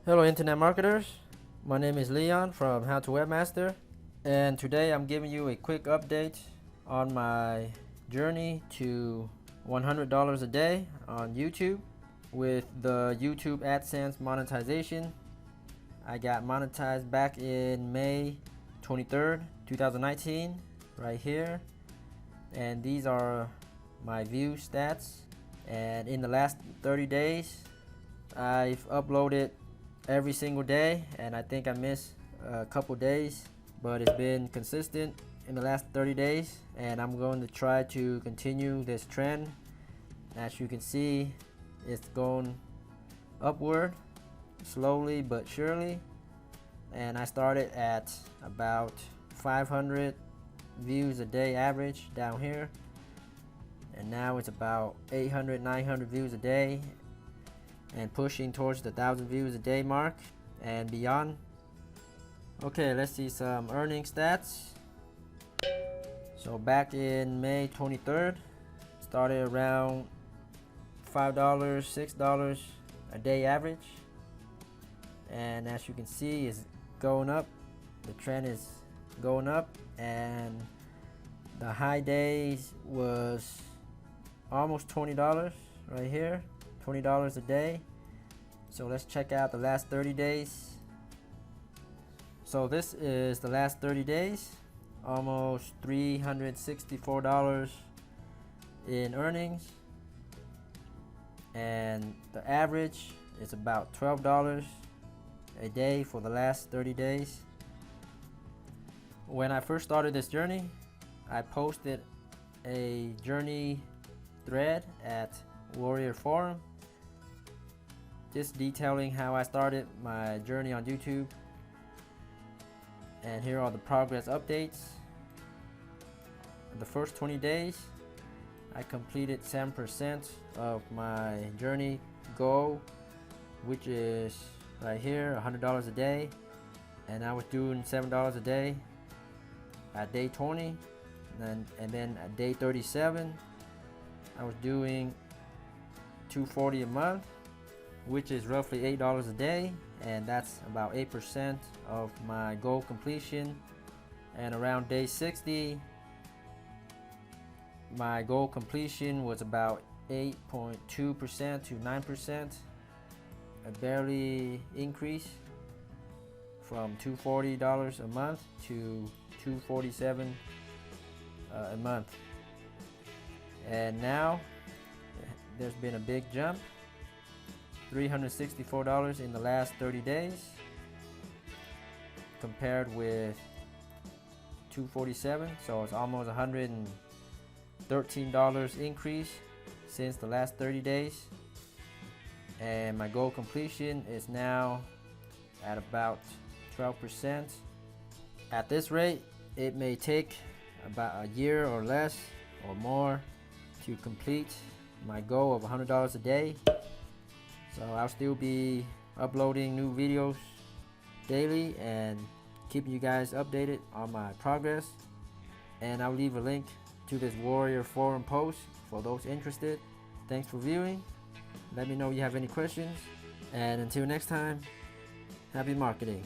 Hello internet marketers, my name is Leon from How to Webmaster, and today I'm giving you a quick update on my journey to $100 a day on YouTube with the YouTube AdSense monetization. I got monetized back in May 23rd, 2019, right here, and these are my view stats. And in the last 30 days I've uploaded every single day, and I think I missed a couple days, but it's been consistent in the last 30 days, and I'm going to try to continue this trend. As you can see, it's going upward slowly but surely, and I started at about 500 views a day average down here, and now it's about 800 900 views a day and pushing towards the 1,000 views a day mark and beyond. Okay, let's see some earning stats. So back in May 23rd, started around $5, $6 a day average, and as you can see, it's going up. The trend is going up, and the high days was almost $20 right here, $20 a day. So let's check out the last 30 days. So this is the last 30 days, almost $364 in earnings, and the average is about $12 a day for the last 30 days. When I first started this journey, I posted a journey thread at Warrior Forum, just detailing how I started my journey on YouTube. And here are the progress updates. In the first 20 days, I completed 7% of my journey goal, which is right here, $100 a day. And I was doing $7 a day at day 20, and then at day 37, I was doing $240 a month, which is roughly $8 a day, and that's about 8% of my goal completion. And around day 60, my goal completion was about 8.2% to 9%, a barely increase from $240 a month to $247 a month. And now there's been a big jump, $364 in the last 30 days compared with $247, so it's almost $113 increase since the last 30 days. And my goal completion is now at about 12%. At this rate, it may take about a year or less or more to complete my goal of $100 a day. So I'll still be uploading new videos daily and keeping you guys updated on my progress. And I'll leave a link to this Warrior Forum post for those interested. Thanks for viewing. Let me know if you have any questions. And until next time, happy marketing.